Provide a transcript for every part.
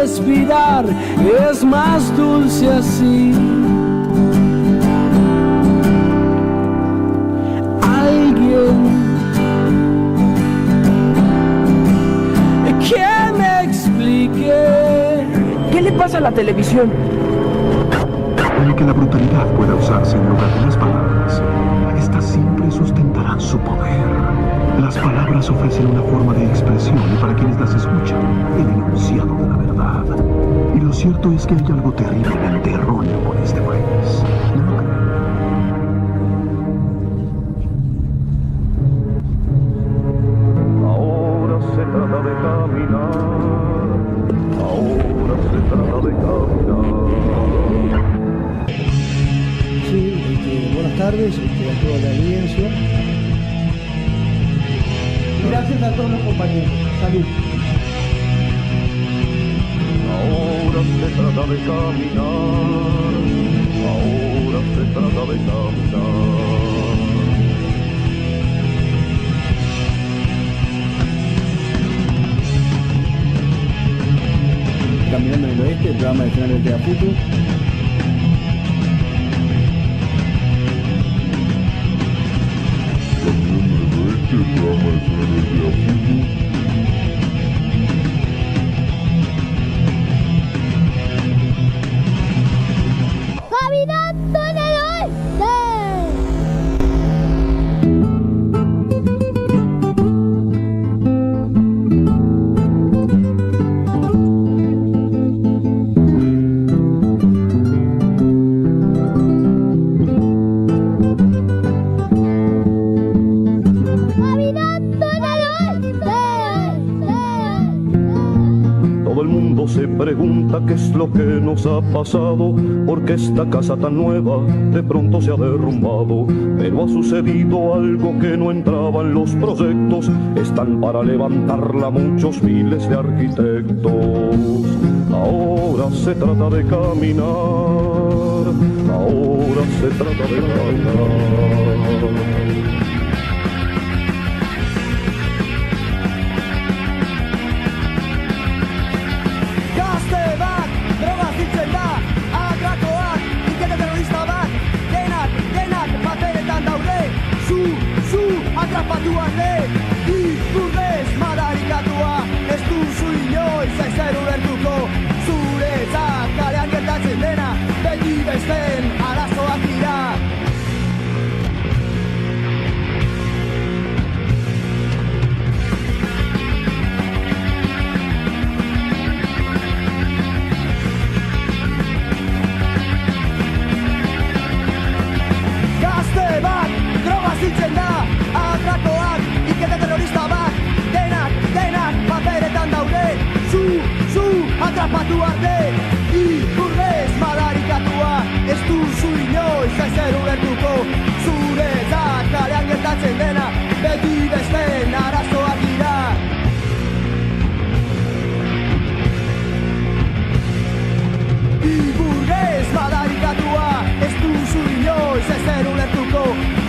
respirar es más dulce así. Alguien que me explique. ¿Qué le pasa a la televisión? El que la brutalidad pueda usarse en lugar de las palabras, estas siempre sustentarán su poder. Las palabras ofrecen una forma de expresión y para quienes las escuchan, el enunciado de la verdad. Y lo cierto es que hay algo terriblemente erróneo por este país. ¿No lo creen? Ahora se trata de caminar. Ahora se trata de caminar. Sí, buenas tardes a toda la audiencia. Gracias a todos los compañeros. Salud. Ahora se trata de caminar. Ahora se trata de caminar. Caminando en el Oeste, el programa de Nacional del Teaputu. ¡Caminando en el Oeste! Se pregunta qué es lo que nos ha pasado, porque esta casa tan nueva de pronto se ha derrumbado. Pero ha sucedido algo que no entraba en los proyectos, están para levantarla muchos miles de arquitectos. Ahora se trata de caminar, ahora se trata de caminar. Atrapatuarle, ikurrez madarikatua, ez duzu inoiz ezer ulertuko, zuretzat kalean gertatzen dena, beti besteen arazoak dira. Gazte bat, drogaz hiltzen da, atrakoak, ikete terrorista bat, denak paperetan daude, zu atrapatu arte, ikurrez madarikatua, ez duzu inoiz ezer ulertuko, zuretzat kalean gertatzen dena, beti besteen arazoak dira. Ikurrez madarikatua, ez duzu inoiz ezer ulertuko,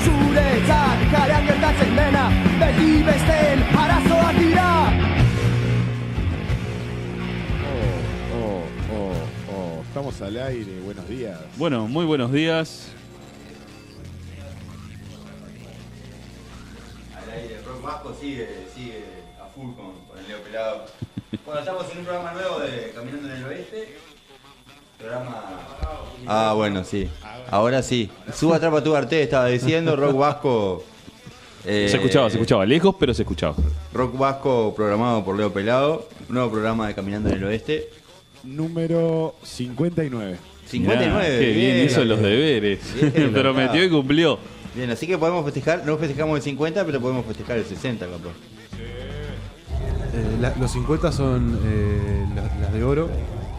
zuretzat kalean gertatzen dena, beti besteen arazoak dira. Estamos al aire, buenos días. Bueno, muy buenos días. Al aire, Rock Vasco sigue a full con el Leo Pelado. Bueno, estamos en un programa nuevo de Caminando en el Oeste. Programa... Ah, bueno, sí. Ahora sí. Suba Atrapa tu Arte, estaba diciendo. Rock Vasco... Se escuchaba. Lejos, pero se escuchaba. Rock Vasco programado por Leo Pelado. Nuevo programa de Caminando en el Oeste. Número 59. 59. Mirá, qué bien hizo los deberes. Bien, prometió y cumplió. Bien, así que podemos festejar. No festejamos el 50, pero podemos festejar el 60, capaz. Los 50 son las de oro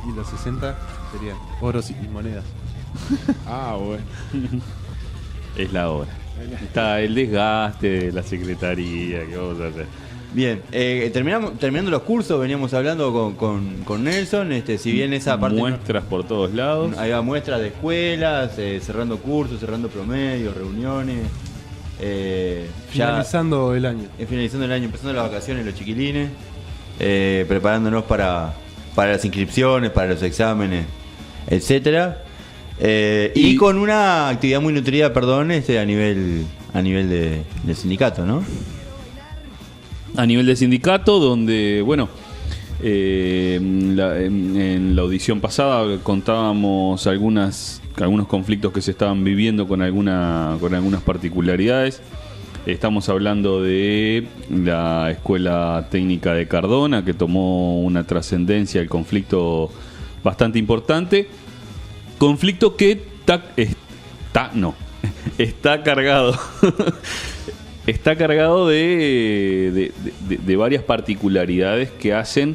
y los 60 serían oros y monedas. Ah, bueno. Es la hora. Está el desgaste de la secretaría. ¿Qué vamos a hacer? Bien, terminando los cursos, veníamos hablando con Nelson, si bien esa parte... Muestras por todos lados. Había muestras de escuelas, cerrando cursos, cerrando promedios, reuniones. Finalizando el año. Finalizando el año, empezando las vacaciones, los chiquilines, preparándonos para para las inscripciones, para los exámenes, etcétera. Y con una actividad muy nutrida, a nivel de sindicato, ¿no? A nivel de sindicato, donde, bueno, en la audición pasada contábamos algunos conflictos que se estaban viviendo con algunas particularidades. Estamos hablando de la Escuela Técnica de Cardona, que tomó una trascendencia, el conflicto bastante importante. Conflicto que está cargado. Está cargado de varias particularidades que hacen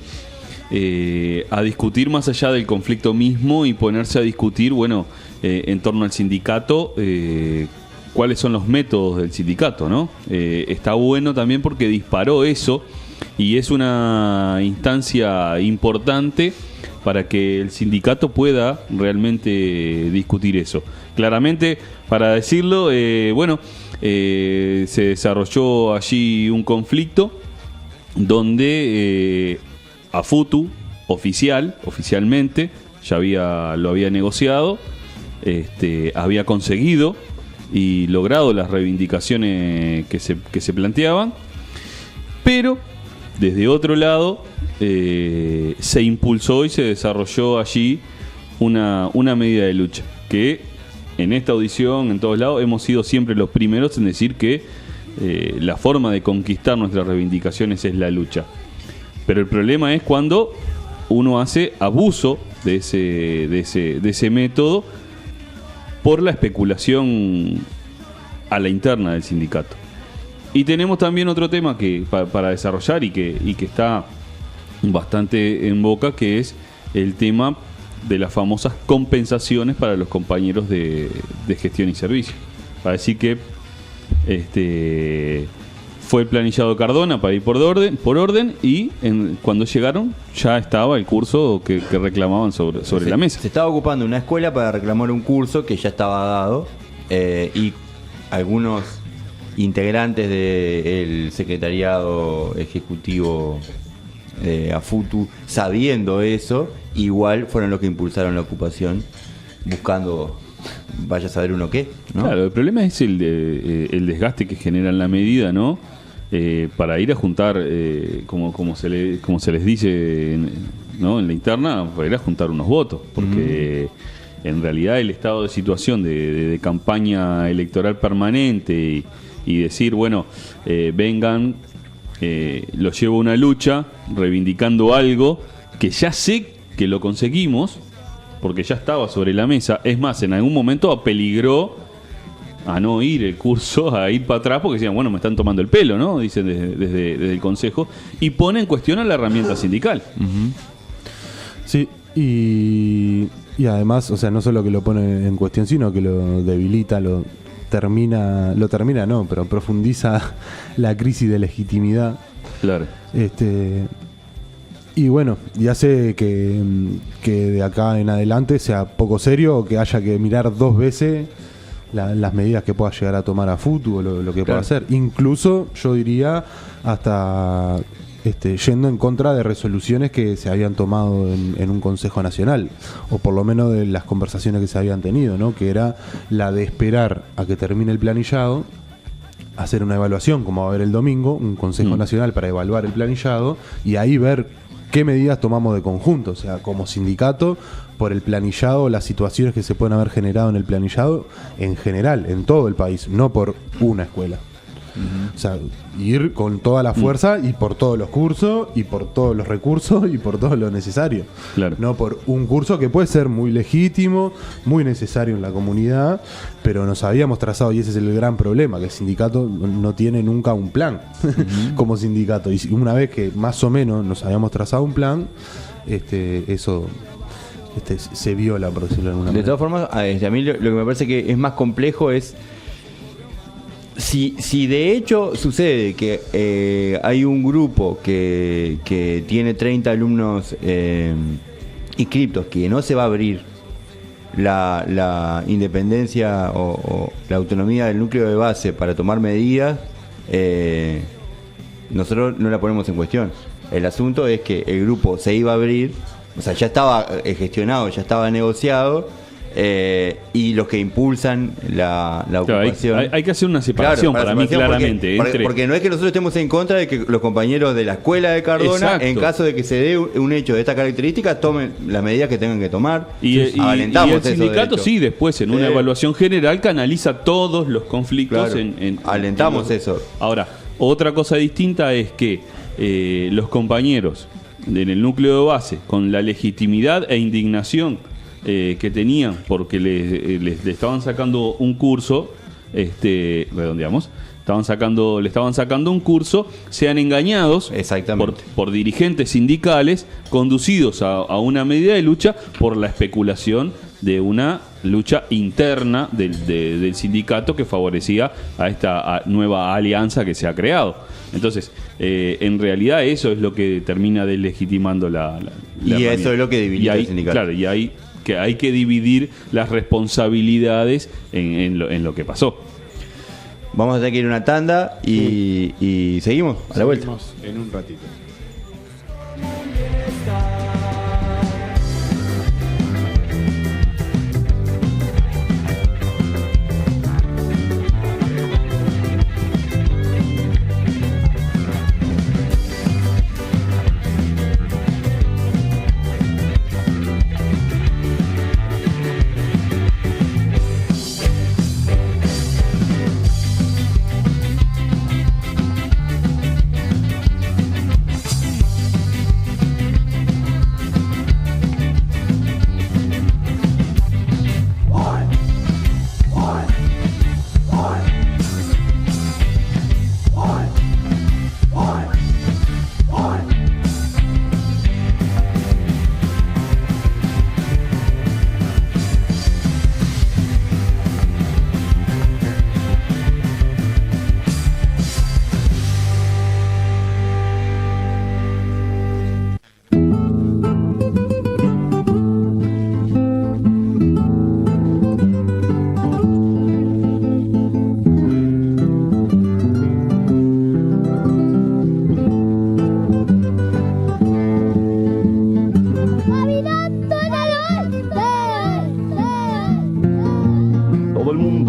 a discutir más allá del conflicto mismo y ponerse a discutir, bueno, en torno al sindicato, cuáles son los métodos del sindicato, ¿no? Está bueno también porque disparó eso y es una instancia importante para que el sindicato pueda realmente discutir eso. Claramente, para decirlo, se desarrolló allí un conflicto donde AFUTU oficialmente ya lo había negociado, había conseguido y logrado las reivindicaciones que se planteaban, pero desde otro lado se impulsó y se desarrolló allí una medida de lucha que en esta audición, en todos lados, hemos sido siempre los primeros en decir que la forma de conquistar nuestras reivindicaciones es la lucha. Pero el problema es cuando uno hace abuso de ese método por la especulación a la interna del sindicato. Y tenemos también otro tema que para desarrollar y que está bastante en boca, que es el tema de las famosas compensaciones para los compañeros de gestión y servicio. Para decir que fue el planillado Cardona para ir por orden y cuando llegaron ya estaba el curso que reclamaban sobre la mesa. Se estaba ocupando una escuela para reclamar un curso que ya estaba dado, y algunos integrantes del secretariado ejecutivo de AFUTU, sabiendo eso, igual fueron los que impulsaron la ocupación, buscando vaya a saber uno qué, ¿no? Claro, el problema es el desgaste que genera en la medida, ¿no? Para ir a juntar, como se les dice, ¿no? En la interna, para ir a juntar unos votos, porque en realidad el estado de situación de campaña electoral permanente y decir, bueno, vengan, lo llevo a una lucha reivindicando algo que ya sé que lo conseguimos porque ya estaba sobre la mesa. Es más, en algún momento apeligró a no ir el curso, a ir para atrás porque decían, bueno, me están tomando el pelo, ¿no? Dicen desde el consejo, y pone en cuestión a la herramienta sindical. Sí, y además, o sea, no solo que lo pone en cuestión, sino que lo debilita, pero profundiza la crisis de legitimidad. Claro. Y bueno, y hace que de acá en adelante sea poco serio, o que haya que mirar dos veces las medidas que pueda llegar a tomar AFUTU o lo que pueda hacer. Incluso, yo diría, hasta yendo en contra de resoluciones que se habían tomado en un Consejo Nacional, o por lo menos de las conversaciones que se habían tenido, ¿no? Que era la de esperar a que termine el planillado, hacer una evaluación, como va a haber el domingo, un Consejo Nacional para evaluar el planillado, y ahí ver qué medidas tomamos de conjunto, o sea, como sindicato, por el planillado, las situaciones que se pueden haber generado en el planillado en general, en todo el país, no por una escuela. O sea, ir con toda la fuerza y por todos los cursos y por todos los recursos y por todo lo necesario. Claro. No por un curso que puede ser muy legítimo, muy necesario en la comunidad, pero nos habíamos trazado, y ese es el gran problema, que el sindicato no tiene nunca un plan como sindicato. Y una vez que más o menos nos habíamos trazado un plan, eso se viola, por decirlo de alguna manera. De todas formas, a mí lo que me parece que es más complejo es si de hecho sucede que hay un grupo que tiene 30 alumnos inscriptos, que no se va a abrir la independencia o la autonomía del núcleo de base para tomar medidas, nosotros no la ponemos en cuestión. El asunto es que el grupo se iba a abrir o sea, ya estaba gestionado, ya estaba negociado, y los que impulsan la ocupación. Hay que hacer una separación, para mí, claramente. Porque no es que nosotros estemos en contra de que los compañeros de la escuela de Cardona, Exacto. en caso de que se dé un hecho de esta característica, tomen las medidas que tengan que tomar. Y alentamos el sindicato, sí, después en una Sí. evaluación general canaliza todos los conflictos. Claro. Alentamos eso. Ahora, otra cosa distinta es que los compañeros en el núcleo de base, con la legitimidad e indignación que tenían porque le estaban sacando un curso, redondeamos, le estaban sacando un curso, sean engañados por dirigentes sindicales conducidos a una medida de lucha por la especulación de una lucha interna del sindicato que favorecía a esta nueva alianza que se ha creado. Entonces, en realidad eso es lo que termina deslegitimando la y eso es lo que debilita el sindicato. Claro, y hay que dividir las responsabilidades en lo que pasó. Vamos a tener que ir a una tanda y seguimos a la vuelta. Seguimos en un ratito.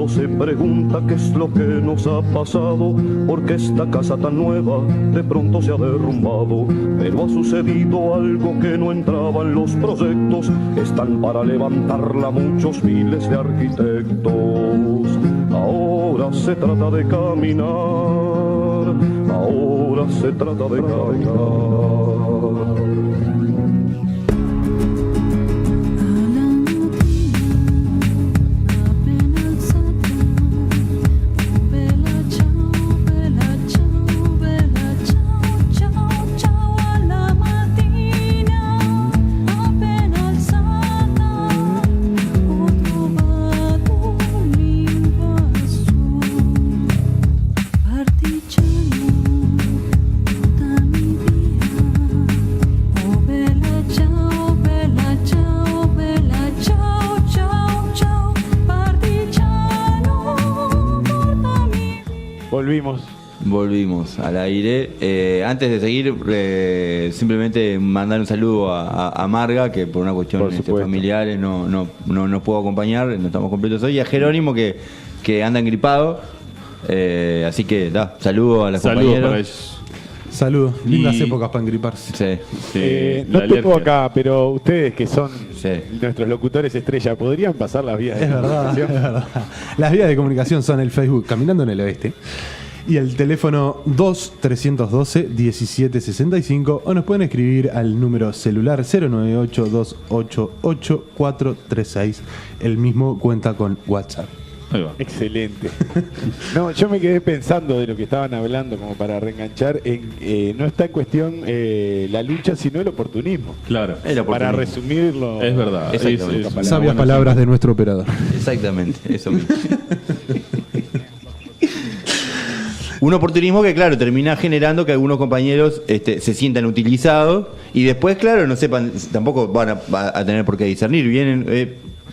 Se pregunta qué es lo que nos ha pasado, porque esta casa tan nueva de pronto se ha derrumbado. Pero ha sucedido algo que no entraba en los proyectos. Están para levantarla muchos miles de arquitectos. Ahora se trata de caminar, ahora se trata de caminar. Volvimos al aire. Antes de seguir, simplemente mandar un saludo a Marga, que por una cuestión familiares no nos pudo acompañar, no estamos completos hoy, y a Jerónimo, que anda engripado. Así que saludo a las compañeras. Para ellos. Saludos, lindas épocas para engriparse. No tengo acá, pero ustedes que son nuestros locutores estrella, ¿podrían pasar las vías de comunicación? Es verdad. Las vías de comunicación son el Facebook Caminando en el Oeste y el teléfono 2-312-1765, o nos pueden escribir al número celular 098-288-436. El mismo cuenta con WhatsApp. Excelente. No, yo me quedé pensando de lo que estaban hablando, como para reenganchar, no está en cuestión la lucha, sino el oportunismo. Claro. Para resumirlo. Es verdad. Sabias palabras de nuestro operador. Exactamente, eso mismo. Un oportunismo que, claro, termina generando que algunos compañeros se sientan utilizados y después, claro, no sepan, tampoco van a tener por qué discernir. Vienen,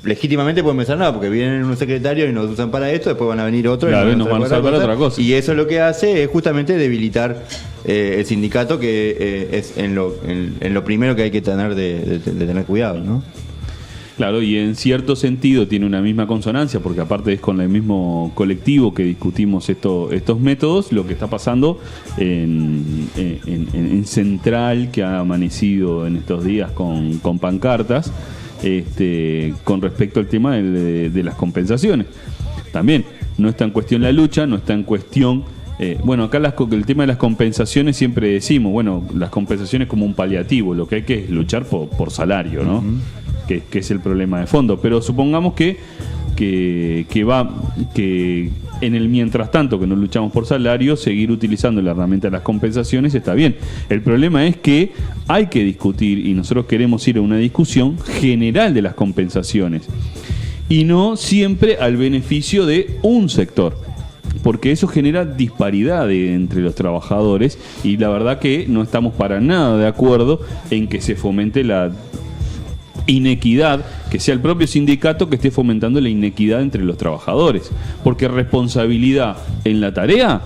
legítimamente pueden pensar, no, porque vienen unos secretarios y nos usan para esto, después van a venir otros Claro, y nos van a usar para otra cosa. Y eso lo que hace es justamente debilitar el sindicato, que es en lo primero que hay que tener de tener cuidado, ¿no? Claro, y en cierto sentido tiene una misma consonancia, porque aparte es con el mismo colectivo que discutimos estos métodos, lo que está pasando en Central, que ha amanecido en estos días con pancartas, con respecto al tema de las compensaciones. También no está en cuestión la lucha, no está en cuestión... acá el tema de las compensaciones siempre decimos, las compensaciones como un paliativo, lo que hay que es luchar por salario, ¿no? Que es el problema de fondo. Pero supongamos que en el mientras tanto que no luchamos por salario, seguir utilizando la herramienta de las compensaciones está bien. El problema es que hay que discutir, y nosotros queremos ir a una discusión general de las compensaciones, y no siempre al beneficio de un sector, porque eso genera disparidad entre los trabajadores, y la verdad que no estamos para nada de acuerdo en que se fomente la inequidad, que sea el propio sindicato que esté fomentando la inequidad entre los trabajadores, porque responsabilidad en la tarea,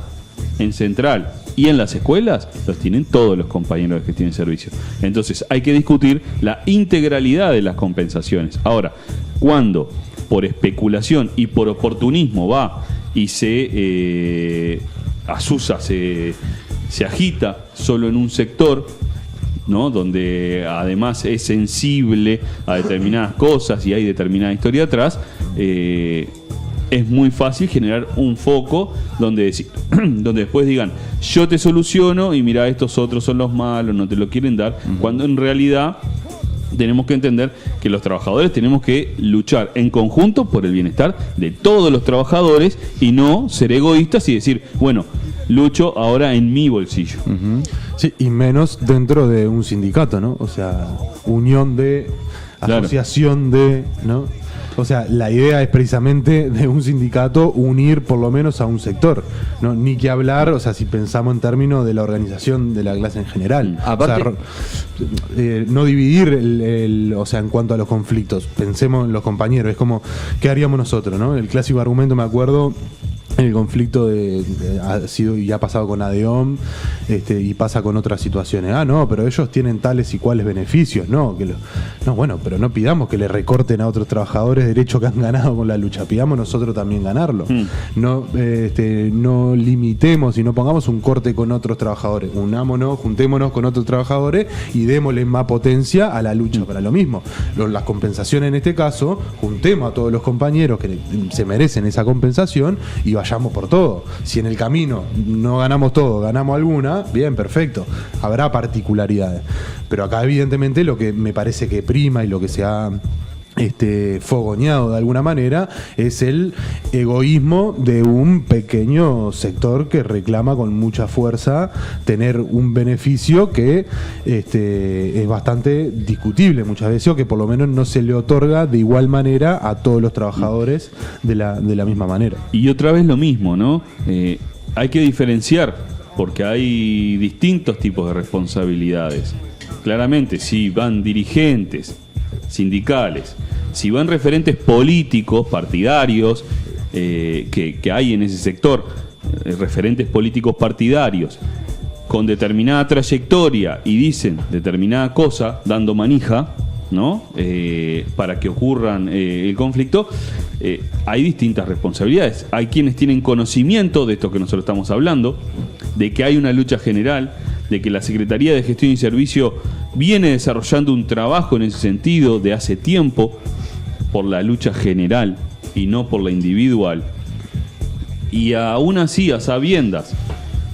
en Central y en las escuelas, los tienen todos los compañeros que tienen servicio. Entonces hay que discutir la integralidad de las compensaciones. Ahora, cuando por especulación y por oportunismo va y se asusa, se agita solo en un sector, ¿no? Donde además es sensible a determinadas cosas y hay determinada historia atrás, es muy fácil generar un foco donde después digan, yo te soluciono y mira, estos otros son los malos, no te lo quieren dar, cuando en realidad tenemos que entender que los trabajadores tenemos que luchar en conjunto por el bienestar de todos los trabajadores y no ser egoístas y decir, lucho ahora en mi bolsillo. Sí, y menos dentro de un sindicato, ¿no? O sea, unión de, asociación de, ¿no? O sea, la idea es precisamente de un sindicato unir por lo menos a un sector, ¿no? Ni que hablar, o sea, si pensamos en términos de la organización de la clase en general. Aparte, o sea, no dividir o sea, en cuanto a los conflictos. Pensemos en los compañeros, es como, ¿qué haríamos nosotros, no? El clásico argumento, me acuerdo, el conflicto ha sido y ha pasado con ADEOM, y pasa con otras situaciones. No, pero ellos tienen tales y cuales beneficios, pero no pidamos que le recorten a otros trabajadores derechos que han ganado con la lucha, pidamos nosotros también ganarlo. No limitemos y no pongamos un corte con otros trabajadores, unámonos, juntémonos con otros trabajadores y démosle más potencia a la lucha para lo mismo. Las compensaciones en este caso, juntemos a todos los compañeros que se merecen esa compensación y vayamos por todo. Si en el camino no ganamos todo, ganamos alguna, bien, perfecto. Habrá particularidades. Pero acá evidentemente lo que me parece que prima y lo que se ha fogoneado de alguna manera es el egoísmo de un pequeño sector que reclama con mucha fuerza tener un beneficio que es bastante discutible muchas veces, o que por lo menos no se le otorga de igual manera a todos los trabajadores de la misma manera. Y otra vez lo mismo, ¿no? Hay que diferenciar, porque hay distintos tipos de responsabilidades. Claramente, si van dirigentes sindicales, si van referentes políticos, partidarios, que hay en ese sector, referentes políticos partidarios, con determinada trayectoria y dicen determinada cosa, dando manija, ¿no? Para que ocurran el conflicto, hay distintas responsabilidades. Hay quienes tienen conocimiento de esto que nosotros estamos hablando, de que hay una lucha general, de que la Secretaría de Gestión y Servicio viene desarrollando un trabajo en ese sentido de hace tiempo por la lucha general y no por la individual. Y aún así, a sabiendas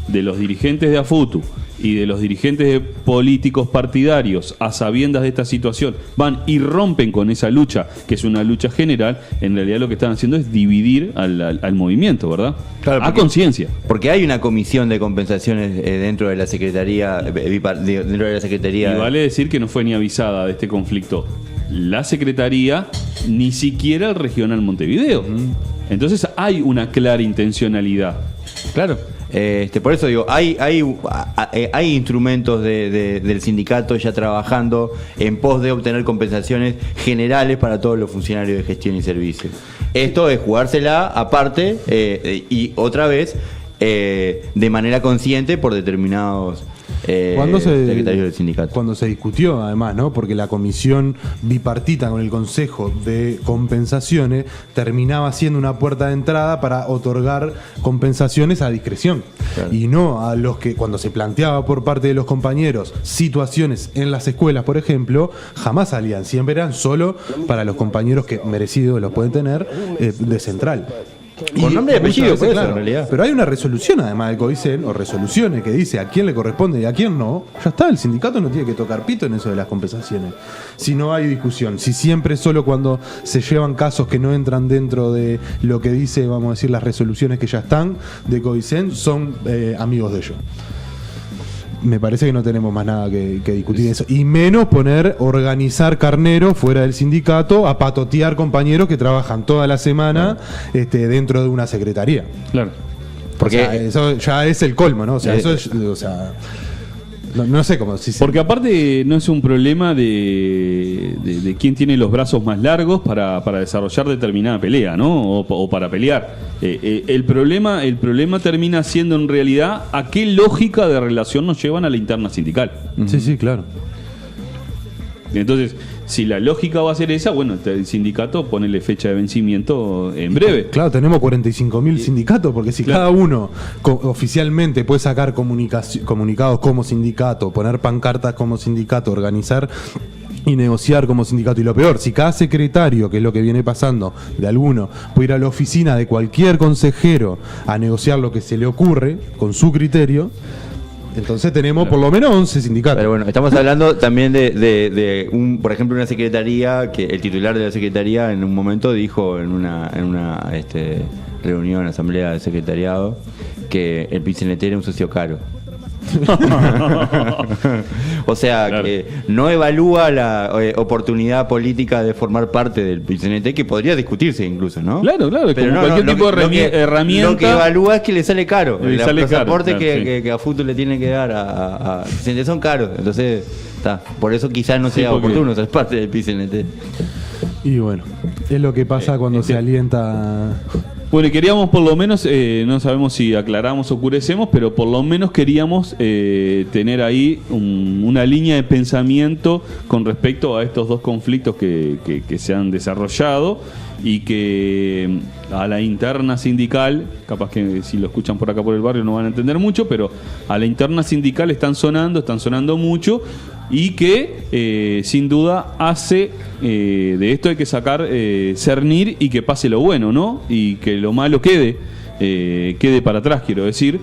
de los dirigentes de AFUTU y de los dirigentes de políticos partidarios, a sabiendas de esta situación, van y rompen con esa lucha, que es una lucha general, en realidad lo que están haciendo es dividir al movimiento, ¿verdad? Claro, a conciencia. Porque hay una comisión de compensaciones dentro de la Secretaría, Y vale decir que no fue ni avisada de este conflicto la Secretaría, ni siquiera el Regional Montevideo. Entonces hay una clara intencionalidad. Claro. Por eso digo, hay instrumentos del sindicato ya trabajando en pos de obtener compensaciones generales para todos los funcionarios de gestión y servicios. Esto es jugársela aparte y otra vez de manera consciente por determinados secretarios del sindicato. Cuando se discutió, además, ¿no? Porque la comisión bipartita con el Consejo de Compensaciones terminaba siendo una puerta de entrada para otorgar compensaciones a discreción. Claro. Y no a los que, cuando se planteaba por parte de los compañeros situaciones en las escuelas, por ejemplo, jamás salían. Siempre eran solo para los compañeros que merecidos los pueden tener de central. Con nombre y apellido, claro, en realidad. Pero hay una resolución además del CODICEN, o resoluciones que dice a quién le corresponde y a quién no. Ya está, el sindicato no tiene que tocar pito en eso de las compensaciones. Si no hay discusión, si siempre solo cuando se llevan casos que no entran dentro de lo que dice, vamos a decir, las resoluciones que ya están de CODICEN, son amigos de ellos. Me parece que no tenemos más nada que discutir eso. Y menos organizar carneros fuera del sindicato a patotear compañeros que trabajan toda la semana dentro de una secretaría. Claro. Porque eso ya es el colmo, ¿no? O sea, eso es. No sé cómo. Porque aparte no es un problema de quién tiene los brazos más largos para desarrollar determinada pelea, ¿no? O para pelear. El problema termina siendo en realidad a qué lógica de relación nos llevan a la interna sindical. Sí, claro. Entonces, si la lógica va a ser esa, bueno, el sindicato ponele fecha de vencimiento en breve. Claro, tenemos 45.000 sindicatos, porque si cada uno oficialmente puede sacar comunicados como sindicato, poner pancartas como sindicato, organizar y negociar como sindicato, y lo peor, si cada secretario, que es lo que viene pasando de alguno, puede ir a la oficina de cualquier consejero a negociar lo que se le ocurre con su criterio, entonces tenemos por lo menos 11 sindicatos. Pero bueno, estamos hablando también de por ejemplo, una secretaría que el titular de la secretaría en un momento dijo en una reunión, asamblea de secretariado, que el PCNT era un socio caro. O sea, claro, que no evalúa la oportunidad política de formar parte del PCNT, que podría discutirse incluso, ¿no? Claro, pero como cualquier tipo de herramienta. Lo que evalúa es que le sale caro. Los aportes claro, que a Futu le tiene que dar a PCNT son caros. Entonces, por eso quizás no sea oportuno ser parte del PCNT. Y bueno, es lo que pasa cuando se alienta. Bueno, y queríamos por lo menos, no sabemos si aclaramos o oscurecemos, pero por lo menos queríamos tener ahí una línea de pensamiento con respecto a estos dos conflictos que se han desarrollado y que a la interna sindical, capaz que si lo escuchan por acá por el barrio no van a entender mucho, pero a la interna sindical están sonando mucho, y que sin duda hace de esto hay que sacar, cernir y que pase lo bueno, ¿no? Y que lo malo quede para atrás, quiero decir.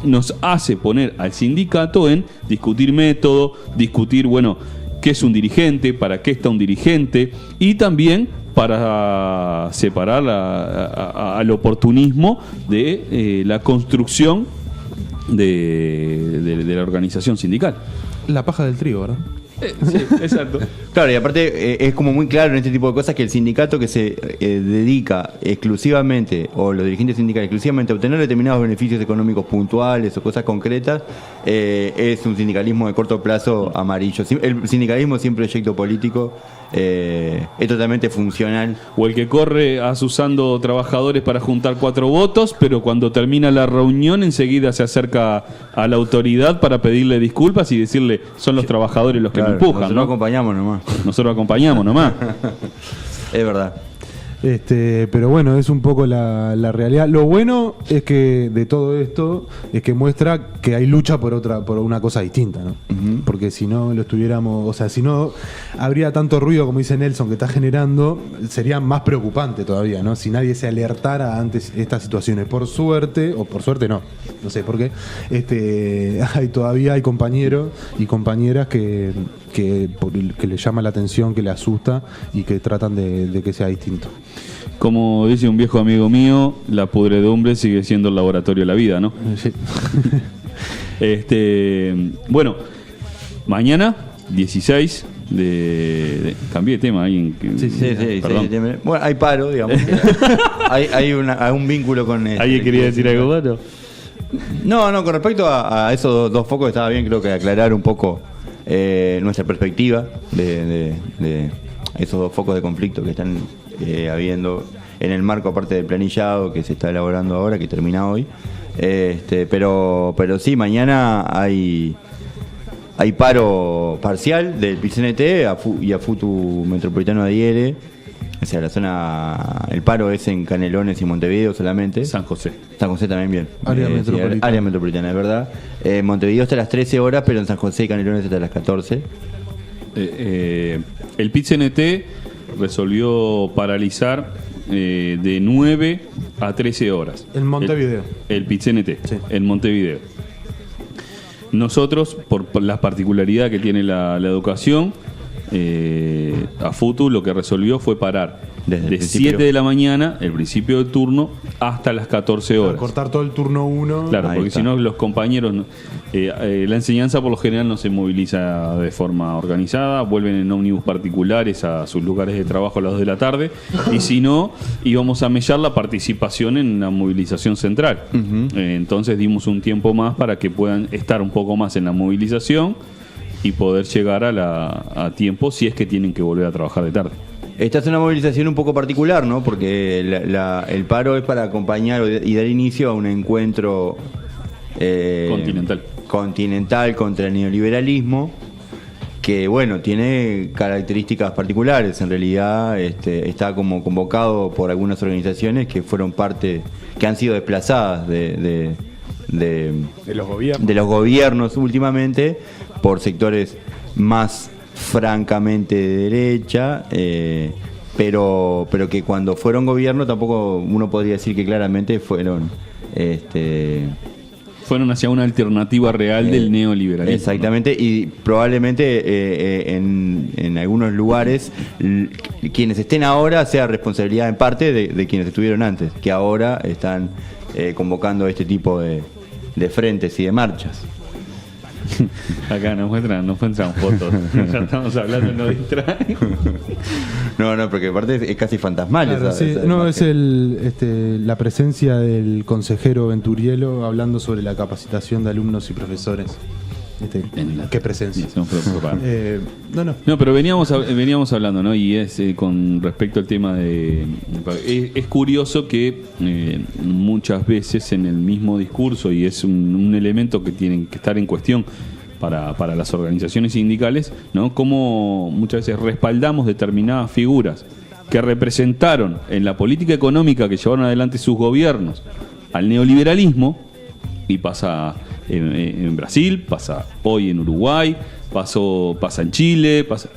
Nos hace poner al sindicato en discutir método, discutir, bueno, qué es un dirigente, para qué está un dirigente, y también para separar al oportunismo de la construcción de la organización sindical. La paja del trigo, ¿verdad? Sí, exacto. Claro, y aparte es como muy claro en este tipo de cosas que el sindicato que se dedica exclusivamente, o los dirigentes sindicales exclusivamente a obtener determinados beneficios económicos puntuales o cosas concretas, es un sindicalismo de corto plazo amarillo. El sindicalismo sin proyecto político es totalmente funcional. O el que corre asusando trabajadores para juntar 4 votos, pero cuando termina la reunión enseguida se acerca a la autoridad para pedirle disculpas y decirle son los trabajadores los que me empujan. Nosotros acompañamos nomás. Nosotros acompañamos nomás. Es verdad. Pero bueno, es un poco la realidad. Lo bueno es que de todo esto es que muestra que hay lucha por una cosa distinta, ¿no? Uh-huh. Porque si no lo estuviéramos, o sea, si no habría tanto ruido como dice Nelson que está generando, sería más preocupante todavía, ¿no? Si nadie se alertara ante estas situaciones. Por suerte, o por suerte no sé por qué, todavía hay compañeros y compañeras que le llama la atención, que le asusta y que tratan de que sea distinto. Como dice un viejo amigo mío, la pudredumbre sigue siendo el laboratorio de la vida, ¿no? Sí. Bueno, mañana, 16, cambié de tema ahí. Perdón. Bueno, hay paro, digamos. hay un vínculo con... ¿Alguien quería decir algo bueno? No, con respecto a esos dos focos estaba bien, creo que aclarar un poco nuestra perspectiva de esos dos focos de conflicto que están habiendo en el marco, aparte del planillado que se está elaborando ahora, que termina hoy. Pero sí, mañana hay paro parcial del PIT-CNT y a Futu Metropolitano de Adhiere. O sea, la zona, el paro es en Canelones y Montevideo solamente. San José también, bien. Área metropolitana. Área metropolitana, es verdad. Montevideo hasta las 13 horas, pero en San José y Canelones hasta las 14. El PIT-CNT resolvió paralizar de 9 a 13 horas. En Montevideo. El PIT-CNT, sí. En Montevideo. Nosotros, por la particularidad que tiene la educación, a Futu lo que resolvió fue parar de 7 de la mañana, el principio del turno, hasta las 14 horas. Cortar todo el turno 1. Claro, porque si no los compañeros... la enseñanza por lo general no se moviliza de forma organizada, vuelven en ómnibus particulares a sus lugares de trabajo a las 2 de la tarde, y si no, íbamos a mellar la participación en la movilización central. Entonces dimos un tiempo más para que puedan estar un poco más en la movilización y poder llegar a tiempo si es que tienen que volver a trabajar de tarde. Esta es una movilización un poco particular, ¿no? Porque el paro es para acompañar y dar inicio a un encuentro continental contra el neoliberalismo, que bueno, tiene características particulares. En realidad está como convocado por algunas organizaciones que fueron parte, que han sido desplazadas de los gobiernos últimamente por sectores más francamente de derecha, pero que cuando fueron gobierno tampoco uno podría decir que claramente fueron hacia una alternativa real del neoliberalismo. Exactamente, ¿no? Y probablemente en algunos lugares quienes estén ahora sea responsabilidad en parte de quienes estuvieron antes, que ahora están convocando este tipo de frentes y de marchas. Acá nos muestran fotos. Ya estamos hablando y nos distraen. No, porque aparte es casi fantasmal. Claro, es la presencia del consejero Venturielo hablando sobre la capacitación de alumnos y profesores. ¿Qué presencia? No, pero veníamos hablando, ¿no? Y es con respecto al tema de... Es curioso que muchas veces en el mismo discurso, y es un elemento que tiene que estar en cuestión para las organizaciones sindicales, ¿no? Como muchas veces respaldamos determinadas figuras que representaron en la política económica que llevaron adelante sus gobiernos al neoliberalismo, y pasa en Brasil, pasa hoy en Uruguay, pasa en Chile, pasa...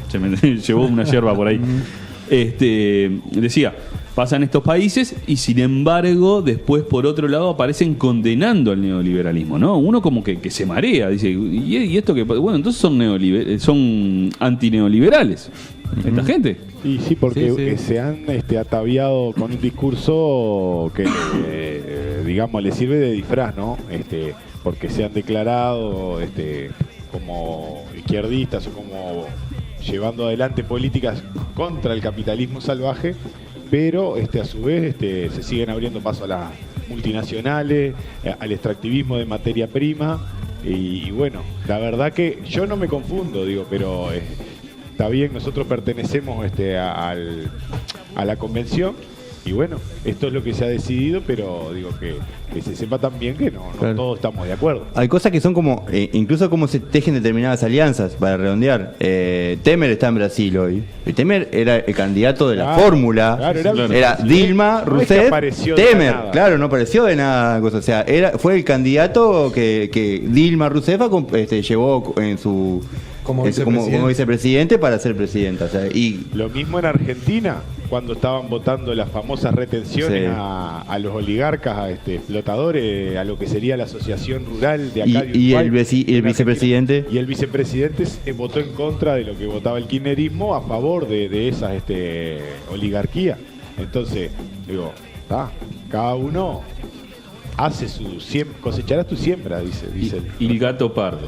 Se me llevó una yerba por ahí. Decía, pasan estos países y sin embargo después por otro lado aparecen condenando al neoliberalismo, ¿no? Uno como que se marea, dice, ¿y esto qué? Bueno, entonces son antineoliberales esta gente. Y sí, porque se han ataviado con un discurso que, digamos, le sirve de disfraz, ¿no? Porque se han declarado como izquierdistas o como llevando adelante políticas contra el capitalismo salvaje, pero a su vez se siguen abriendo paso a las multinacionales, al extractivismo de materia prima, y bueno, la verdad que yo no me confundo, digo, pero está bien, nosotros pertenecemos a la convención, y bueno, esto es lo que se ha decidido, pero digo que se sepa también que no claro, todos estamos de acuerdo. Hay cosas que son como, incluso cómo se tejen determinadas alianzas, para redondear. Temer está en Brasil hoy. Temer era el candidato de la fórmula. Claro, era Dilma, Rousseff, Temer. Claro, no apareció de nada. O sea, fue el candidato que Dilma Rousseff llevó en su... Como vicepresidente para ser presidenta. O sea, y lo mismo en Argentina, cuando estaban votando las famosas retenciones a los oligarcas, a explotadores, a lo que sería la asociación rural de acá. Y el vicepresidente. Y el vicepresidente votó en contra de lo que votaba el kirchnerismo, a favor de esa oligarquía. Entonces, digo, cada uno hace cosecharás tu siembra, dice y el gato pardo.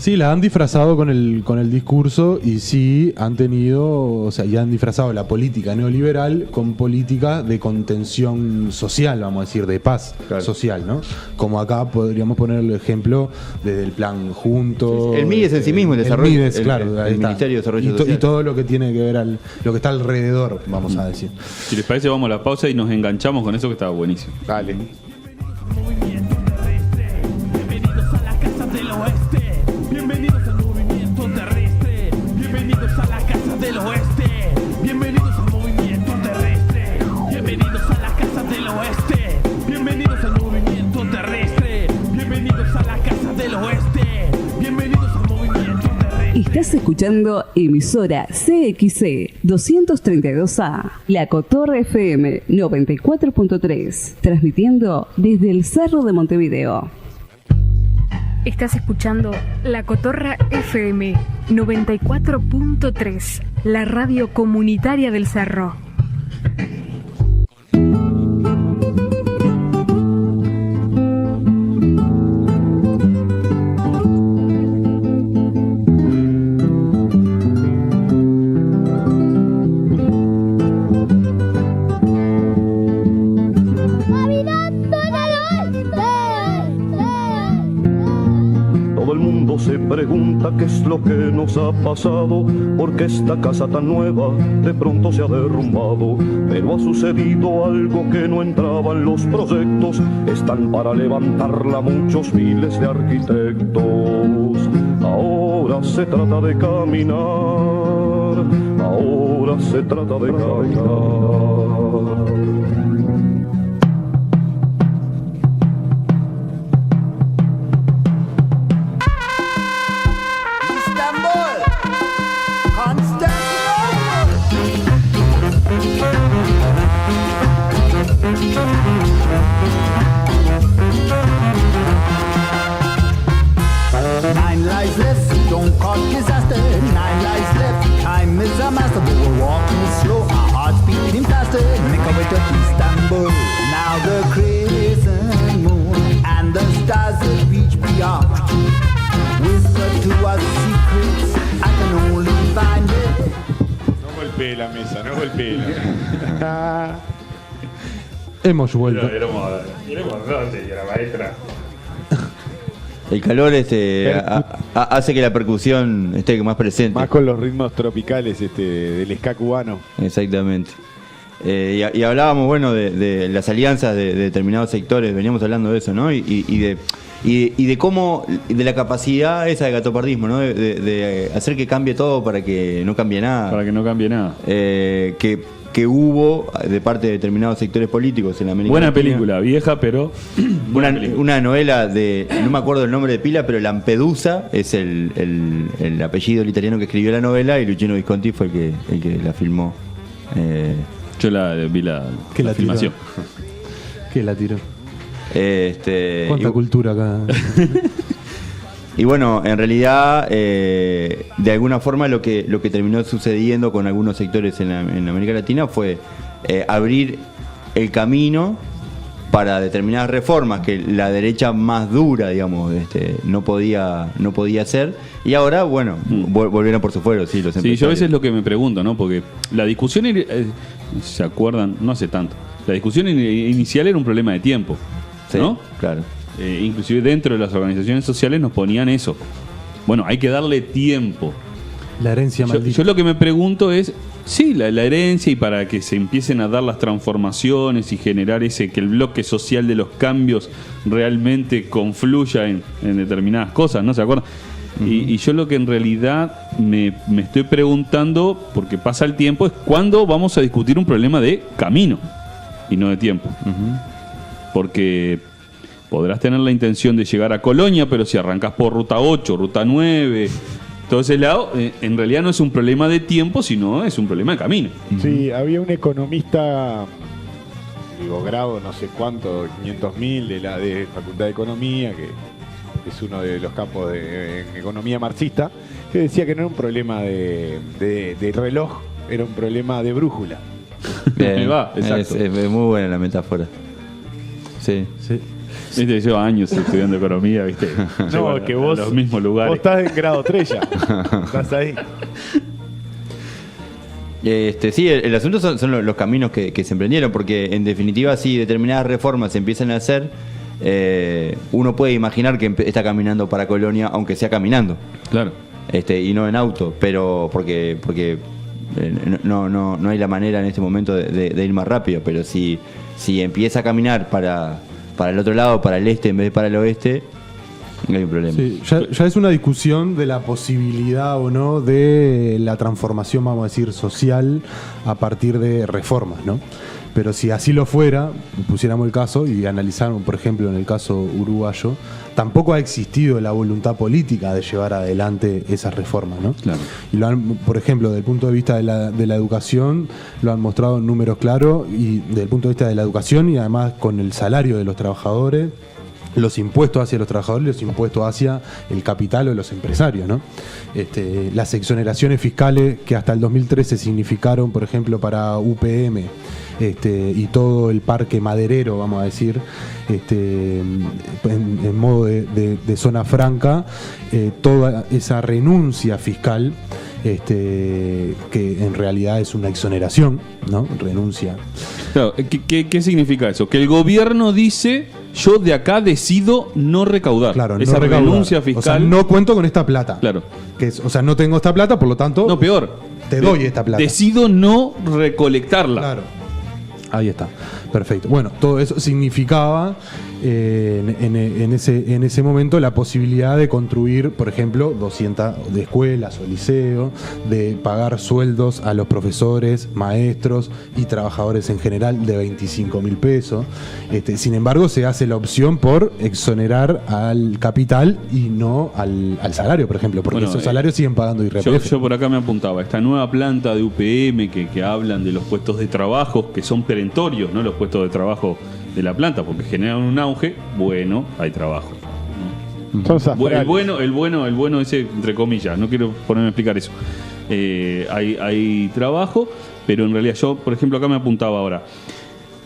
Sí, la han disfrazado con el discurso y sí han tenido, o sea, ya han disfrazado la política neoliberal con política de contención social, vamos a decir, de paz social, ¿no? Como acá podríamos poner el ejemplo del plan Juntos. El MIDES en sí mismo, el desarrollo. El MIDES, claro, el Ministerio de Desarrollo Social. Y todo lo que tiene que ver lo que está alrededor, vamos a decir. Si les parece, vamos a la pausa y nos enganchamos con eso que estaba buenísimo. Dale. Bienvenidos a la casa del oeste. Bienvenidos al movimiento terrestre. Bienvenidos a la casa del oeste. Bienvenidos al movimiento terrestre. Bienvenidos a la casa del oeste. Bienvenidos al movimiento terrestre. Bienvenidos a la casa del oeste. Bienvenidos al movimiento terrestre. Estás escuchando emisora CXC 232A, La Cotorra FM 94.3, transmitiendo desde el Cerro de Montevideo. Estás escuchando La Cotorra FM 94.3, la radio comunitaria del Cerro. Se pregunta qué es lo que nos ha pasado, porque esta casa tan nueva de pronto se ha derrumbado. Pero ha sucedido algo que no entraba en los proyectos, están para levantarla muchos miles de arquitectos. Ahora se trata de caminar, ahora se trata de caminar. Nine lives left, don't cause disaster. 9 lives left, time is a master, but we're walking slow, our hearts beating faster. Make our way to Istanbul. Now the crescent moon and the stars that reach beyond whisper to us secrets I can only find it. No golpee la mesa, no golpee la mesa. Hemos vuelto. El calor hace que la percusión esté más presente. Más con los ritmos tropicales del ska cubano. Exactamente. Y hablábamos, bueno, de las alianzas de determinados sectores, veníamos hablando de eso, ¿no? Y de cómo, de la capacidad esa de gatopardismo, ¿no? De hacer que cambie todo para que no cambie nada. Para que no cambie nada. Que hubo de parte de determinados sectores políticos en la América Buena Latina. película, vieja, pero... Una novela de, no me acuerdo el nombre de pila, pero Lampedusa es el apellido del italiano que escribió la novela, y Luchino Visconti fue el que la filmó. Yo vi la filmación. ¿Qué la tiró? ¿Cuánta cultura acá? Y bueno, en realidad, de alguna forma lo que terminó sucediendo con algunos sectores en América Latina fue abrir el camino para determinadas reformas que la derecha más dura, digamos, no podía hacer. Y ahora, bueno, volvieron por su fuero, sí, los empresarios. Sí, yo a veces lo que me pregunto, ¿no? Porque la discusión, ¿se acuerdan? No hace tanto. La discusión inicial era un problema de tiempo, ¿no? Sí, claro. Inclusive dentro de las organizaciones sociales nos ponían eso. Bueno, hay que darle tiempo. La herencia maldita. Yo lo que me pregunto es, sí, la herencia, y para que se empiecen a dar las transformaciones y generar que el bloque social de los cambios realmente confluya en determinadas cosas, ¿no se acuerdan? Y yo lo que en realidad me estoy preguntando, porque pasa el tiempo, es cuándo vamos a discutir un problema de camino y no de tiempo. Porque podrás tener la intención de llegar a Colonia, pero si arrancas por ruta 8, ruta 9, todo ese lado, en realidad no es un problema de tiempo, sino es un problema de camino. Sí, había un economista, grado no sé cuánto, 500.000 de Facultad de Economía, que es uno de los campos de economía marxista, que decía que no era un problema de reloj, era un problema de brújula. Bien, es muy buena la metáfora. Sí. Viste, llevo años estudiando economía, ¿viste? No, que vos, a los mismos lugares. Vos estás en grado 3 ya. Estás ahí. Sí, el asunto son los caminos que se emprendieron, porque en definitiva, si determinadas reformas se empiezan a hacer, uno puede imaginar que está caminando para Colonia, aunque sea caminando. Claro. Y no en auto, pero porque no hay la manera en este momento de ir más rápido. Pero si empieza a caminar para el otro lado, para el este en vez de para el oeste, no hay un problema. Sí, ya es una discusión de la posibilidad o no de la transformación, vamos a decir, social a partir de reformas, ¿no? Pero si así lo fuera, pusiéramos el caso y analizáramos, por ejemplo, en el caso uruguayo, tampoco ha existido la voluntad política de llevar adelante esas reformas, ¿no? Claro. Y lo han, por ejemplo, desde el punto de vista de la educación, lo han mostrado en números claros, y desde el punto de vista de la educación y además con el salario de los trabajadores, los impuestos hacia los trabajadores y los impuestos hacia el capital o los empresarios, ¿no? Las exoneraciones fiscales que hasta el 2013 significaron, por ejemplo, para UPM y todo el parque maderero, vamos a decir, en modo de zona franca, toda esa renuncia fiscal, que en realidad es una exoneración, ¿no? Renuncia. Claro, ¿qué significa eso? Que el gobierno dice: yo de acá decido no recaudar. Claro, esa no recaudar. renuncia fiscal. O sea, no cuento con esta plata. Claro. O sea, no tengo esta plata, por lo tanto. No, peor. Te doy esta plata. Decido no recolectarla. Claro. Ahí está. Perfecto. Bueno, todo eso significaba en ese momento la posibilidad de construir, por ejemplo, 200 de escuelas o liceos, de pagar sueldos a los profesores, maestros y trabajadores en general de 25.000 pesos. Sin embargo, se hace la opción por exonerar al capital y no al salario, por ejemplo, porque esos salarios siguen pagando IRPF. Yo por acá me apuntaba, esta nueva planta de UPM que hablan de los puestos de trabajo, que son perentorios, ¿no? Los puestos de trabajo de la planta, porque generan un auge, bueno, hay trabajo. El bueno ese, entre comillas, no quiero ponerme a explicar eso. Hay trabajo, pero en realidad yo, por ejemplo, acá me apuntaba ahora.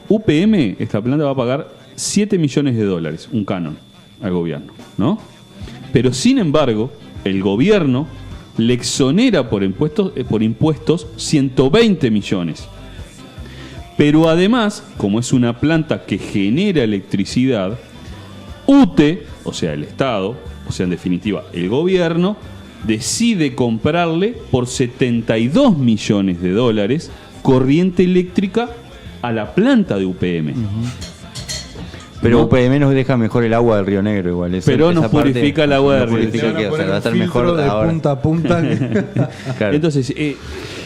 UPM, esta planta va a pagar $7 millones, un canon, al gobierno, ¿no? Pero sin embargo, el gobierno le exonera por impuestos 120 millones. Pero además, como es una planta que genera electricidad, UTE, o sea, el Estado, o sea, en definitiva, el gobierno, decide comprarle por $72 millones corriente eléctrica a la planta de UPM. Pero UPM nos deja mejor el agua del Río Negro igual. Pero nos purifica el agua del Río Negro. Va a estar mejor de ahora. punta a punta. Claro. Entonces,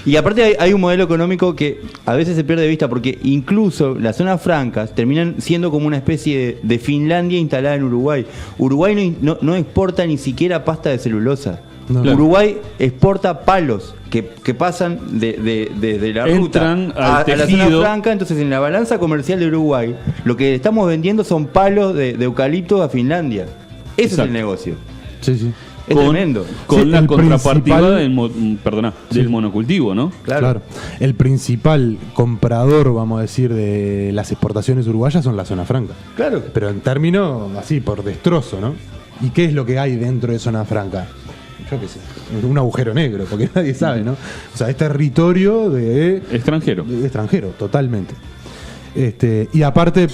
y aparte hay un modelo económico que a veces se pierde de vista, porque incluso las zonas francas terminan siendo como una especie de Finlandia instalada en Uruguay. Uruguay no exporta ni siquiera pasta de celulosa. No. Uruguay exporta palos que pasan desde la entran ruta a la zona franca. Entonces, en la balanza comercial de Uruguay, lo que estamos vendiendo son palos de eucalipto a Finlandia. Ese es el negocio. Sí, sí. Es tremendo. Con la contrapartida del monocultivo, ¿no? Claro. El principal comprador, vamos a decir, de las exportaciones uruguayas son la zona franca. Claro. Pero en términos así, por destrozo, ¿no? ¿Y qué es lo que hay dentro de zona franca? Yo qué sé, un agujero negro, porque nadie sabe, ¿no? O sea, es territorio de extranjero. Totalmente. Y aparte,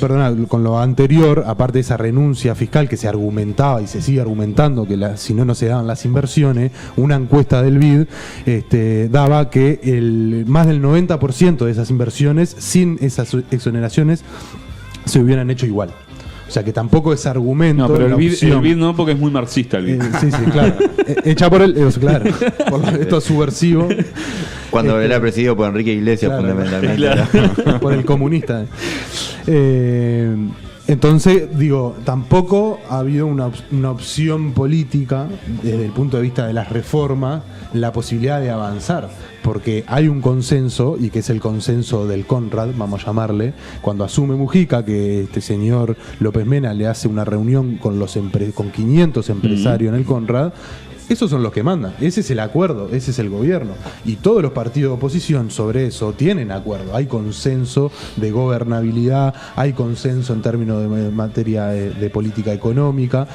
con lo anterior, aparte de esa renuncia fiscal que se argumentaba y se sigue argumentando que si no se daban las inversiones, una encuesta del BID daba que más del 90% de esas inversiones, sin esas exoneraciones, se hubieran hecho igual. O sea que tampoco es argumento. No, pero el BID no, porque es muy marxista el BID. Sí, claro. Hecha por él, claro. Esto es subversivo. Cuando era presidido por Enrique Iglesias, fundamentalmente. Claro. Por el comunista. Entonces, tampoco ha habido una opción política desde el punto de vista de las reformas, la posibilidad de avanzar, porque hay un consenso, y que es el consenso del Conrad, vamos a llamarle, cuando asume Mujica, que este señor López Mena le hace una reunión con 500 empresarios en el Conrad, Esos son los que mandan, ese es el acuerdo, ese es el gobierno. Y todos los partidos de oposición sobre eso tienen acuerdo. Hay consenso de gobernabilidad, hay consenso en términos de materia de política económica.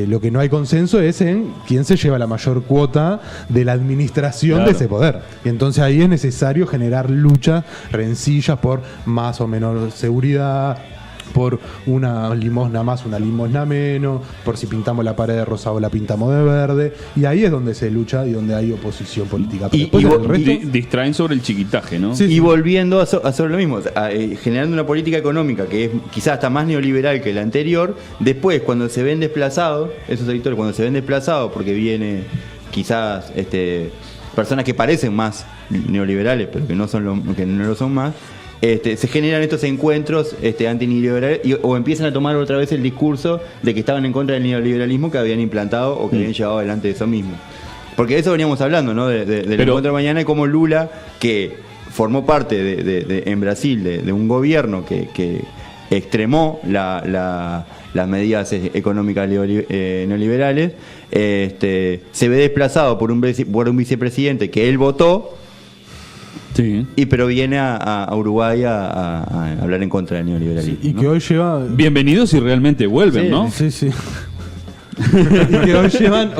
Lo que no hay consenso es en quién se lleva la mayor cuota de la administración de ese poder. Y entonces ahí es necesario generar luchas, rencillas por más o menos seguridad, por una limosna más, una limosna menos, por si pintamos la pared de rosa o la pintamos de verde, y ahí es donde se lucha y donde hay oposición política. Pero distraen sobre el chiquitaje, ¿no? Sí, y volviendo a hacer lo mismo, generando una política económica que es quizás hasta más neoliberal que la anterior. Después, cuando se ven desplazados, esos sectores, cuando se ven desplazados porque viene quizás personas que parecen más neoliberales, pero que no lo son más, se generan estos encuentros antineoliberales o empiezan a tomar otra vez el discurso de que estaban en contra del neoliberalismo que habían implantado o que habían llevado adelante eso mismo. Porque de eso veníamos hablando, ¿no? Del encuentro de mañana, y como Lula, que formó parte en Brasil de un gobierno que extremó las medidas económicas neoliberales, se ve desplazado por un vicepresidente que él votó. Sí. Pero viene a Uruguay a hablar en contra del neoliberalismo. Sí, y que hoy lleva... Bienvenidos si realmente vuelven, sí, ¿no? Sí. Y que hoy llevan,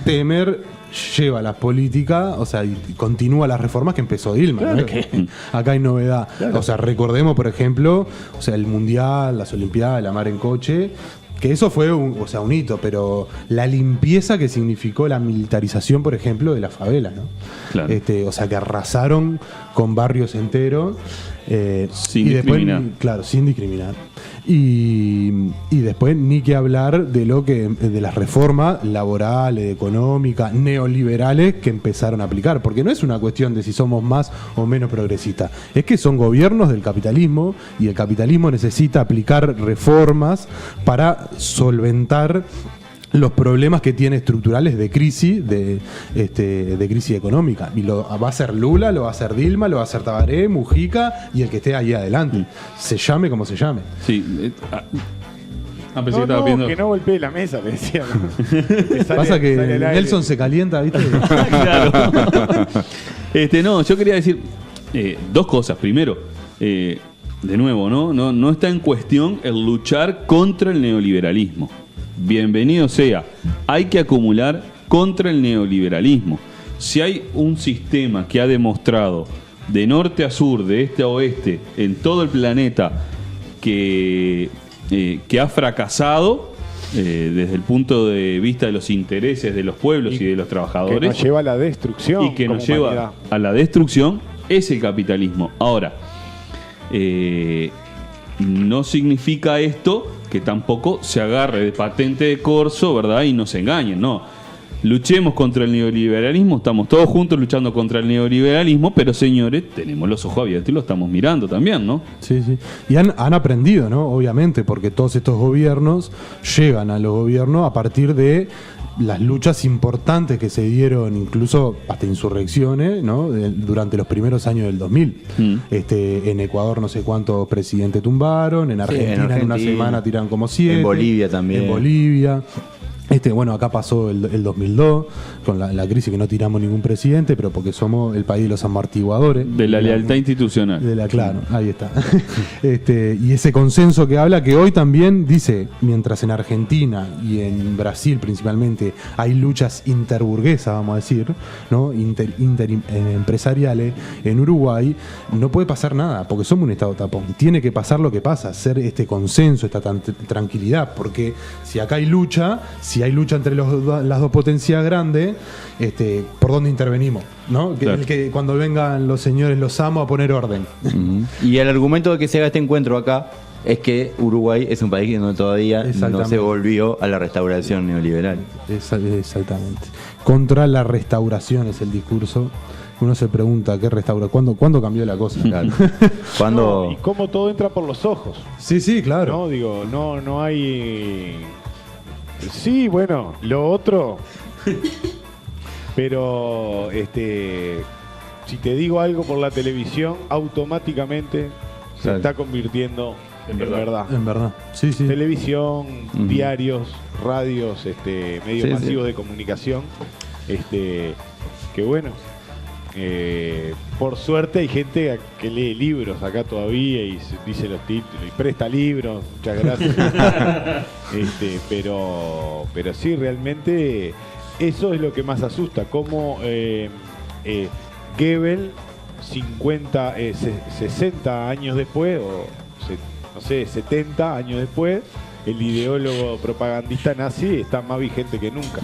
Temer lleva las políticas, y continúa las reformas que empezó Dilma. Claro. ¿No? Que acá hay novedad. Claro. Recordemos, por ejemplo, el Mundial, las Olimpiadas, la mar en coche. Que eso fue un hito, pero la limpieza que significó la militarización, por ejemplo, de las favelas, ¿no? Claro. Que arrasaron con barrios enteros. Sin discriminar. Claro, sin discriminar. Y después ni que hablar de las reformas laborales, económicas, neoliberales que empezaron a aplicar, porque no es una cuestión de si somos más o menos progresistas, es que son gobiernos del capitalismo y el capitalismo necesita aplicar reformas para solventar los problemas que tiene estructurales de crisis, de crisis económica. Y lo va a hacer Lula, lo va a hacer Dilma, lo va a hacer Tabaré, Mujica y el que esté ahí adelante. Se llame como se llame. Sí. Que no golpee la mesa, le decía. Pasa que Nelson se calienta, ¿viste? Claro. No, yo quería decir dos cosas. Primero, de nuevo, no está en cuestión el luchar contra el neoliberalismo. Bienvenido sea. Hay que acumular contra el neoliberalismo. Si hay un sistema que ha demostrado de norte a sur, de este a oeste, en todo el planeta, que ha fracasado desde el punto de vista de los intereses de los pueblos y de los trabajadores, que nos lleva a la destrucción, y que nos lleva a la destrucción, es el capitalismo. Ahora, no significa esto que tampoco se agarre de patente de corso, ¿verdad? Y nos engañen, no. Luchemos contra el neoliberalismo, estamos todos juntos luchando contra el neoliberalismo, pero señores, tenemos los ojos abiertos y lo estamos mirando también, ¿no? Sí. Y han aprendido, ¿no? Obviamente, porque todos estos gobiernos llegan a los gobiernos a partir de las luchas importantes que se dieron, incluso hasta insurrecciones, ¿no? Durante los primeros años del 2000. En Ecuador no sé cuántos presidentes tumbaron, en Argentina en una semana tiraron como 7. En Bolivia también. En Bolivia. Acá pasó el 2002, con la crisis que no tiramos ningún presidente, pero porque somos el país de los amortiguadores. De la lealtad institucional. Claro, ahí está. Y ese consenso que habla, que hoy también dice, mientras en Argentina y en Brasil principalmente hay luchas interburguesas, vamos a decir, ¿no? Empresariales, en Uruguay no puede pasar nada, porque somos un estado tapón. Tiene que pasar lo que pasa, ser este consenso, esta tranquilidad, porque si acá hay lucha, si hay lucha entre las dos potencias grandes, ¿por dónde intervenimos? ¿No? Claro. Que cuando vengan los señores los amos a poner orden. Y el argumento de que se haga este encuentro acá es que Uruguay es un país donde todavía no se volvió a la restauración neoliberal. Exactamente. Contra la restauración es el discurso. Uno se pregunta, ¿qué restaura? ¿Cuándo cambió la cosa? Claro. ¿Cuándo? Y cómo todo entra por los ojos. Sí, claro. No hay... Sí, bueno, lo otro. Pero si te digo algo por la televisión, automáticamente se está convirtiendo En verdad. En verdad. Sí, sí. Televisión, diarios, radios, medios masivos de comunicación. Que bueno, por suerte hay gente que lee libros acá todavía y dice los títulos y presta libros, muchas gracias. Pero sí, realmente eso es lo que más asusta, como Goebbels 60 años después, o no sé, 70 años después, el ideólogo propagandista nazi está más vigente que nunca.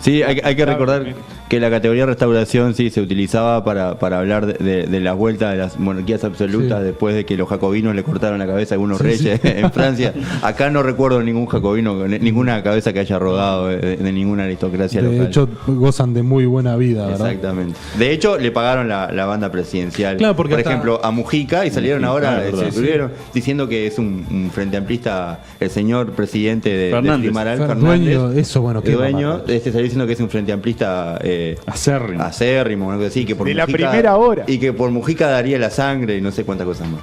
Sí, hay que recordar que la categoría restauración sí se utilizaba para hablar de las vueltas de las monarquías absolutas después de que los jacobinos le cortaron la cabeza a algunos reyes en Francia. Acá no recuerdo ningún jacobino, ninguna cabeza que haya rodado de ninguna aristocracia local. De hecho, gozan de muy buena vida, ¿verdad? Exactamente. De hecho, le pagaron la banda presidencial. Claro, porque por ejemplo, a Mujica, y salieron ahora, se subieron diciendo que es un frente amplista, el señor presidente de Trimaral, Fernández. Dueño, eso, bueno, qué dueño, salió diciendo que es un frente amplista acérrimo, algo así, que por de Mujica, la primera hora. Y que por Mujica daría la sangre y no sé cuántas cosas más.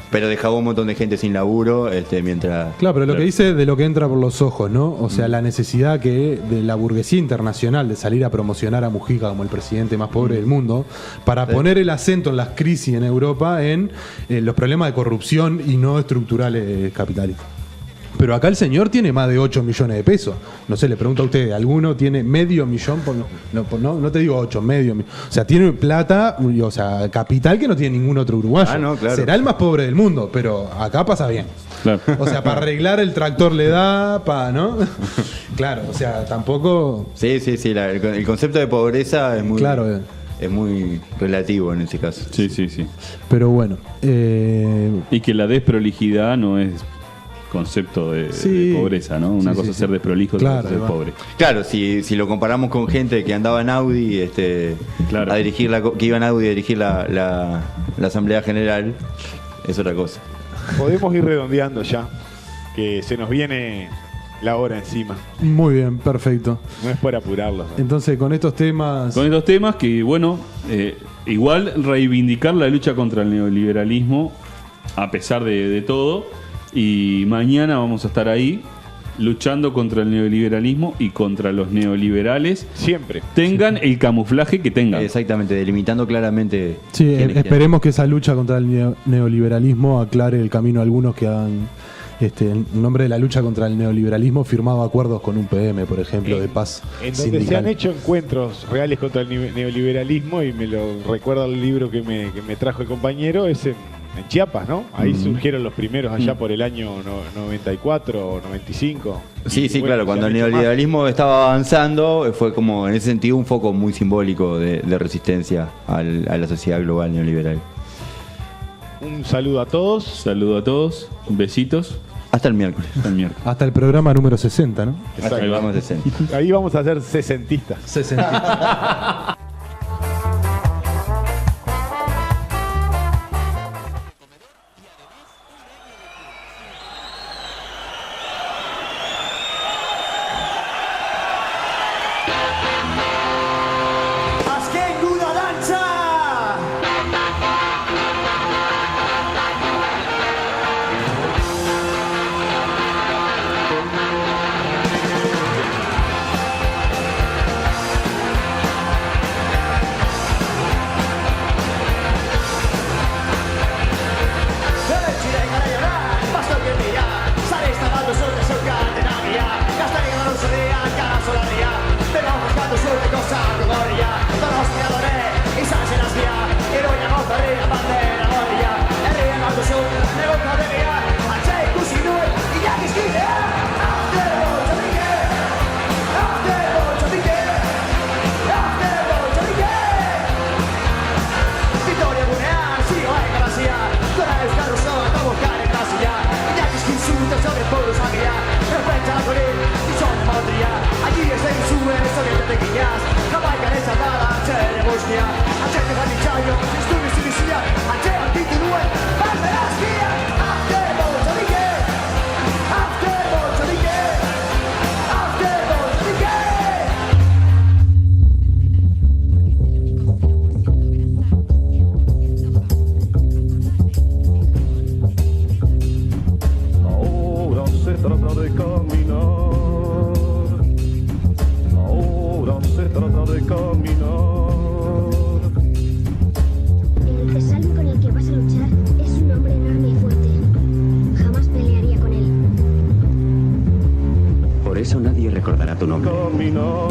Pero dejaba un montón de gente sin laburo mientras... Claro, pero lo que dice de lo que entra por los ojos, ¿no? O sea, la necesidad de la burguesía internacional de salir a promocionar a Mujica como el presidente más pobre del mundo, para poner el acento en las crisis en Europa en los problemas de corrupción y no estructurales capitalistas. Pero acá el señor tiene más de 8 millones de pesos. No sé, le pregunto a ustedes, ¿alguno tiene medio millón? No te digo 8, medio millón. O sea, tiene plata, o sea, capital que no tiene ningún otro uruguayo. No, claro. Será el más pobre del mundo, pero acá pasa bien. Claro. O sea, para arreglar el tractor le da, ¿no? Claro, o sea, tampoco... Sí, el concepto de pobreza es muy... Claro, es muy relativo en ese caso. Sí. Pero bueno. Y que la desprolijidad no es concepto de pobreza, ¿no? Una cosa es ser desprolijo, otra cosa es ser pobre. Claro, si lo comparamos con gente que andaba en Audi, a dirigir que iba en Audi a dirigir la Asamblea General, es otra cosa. Podemos ir redondeando ya, que se nos viene la hora encima. Muy bien, perfecto. No es por apurarlos, ¿no? Entonces, con estos temas que, bueno, igual reivindicar la lucha contra el neoliberalismo, a pesar de todo. Y mañana vamos a estar ahí luchando contra el neoliberalismo y contra los neoliberales. Siempre. Tengan el camuflaje que tengan. Exactamente, delimitando claramente. Sí, esperemos que esa lucha contra el neoliberalismo aclare el camino a algunos que han, en nombre de la lucha contra el neoliberalismo, firmado acuerdos con un PM, por ejemplo, de paz en sindical. donde se han hecho encuentros reales contra el neoliberalismo, y me lo recuerda el libro que me trajo el compañero, es en Chiapas, ¿no? Ahí surgieron los primeros allá por el año 94 o 95. Sí, claro, cuando el neoliberalismo estaba avanzando, fue como en ese sentido un foco muy simbólico de resistencia a la sociedad global neoliberal. Un saludo a todos. Saludo a todos, besitos. Hasta el miércoles. Hasta el programa número 60, ¿no? Ahí vamos a 60. Ahí vamos a ser sesentistas. caminar.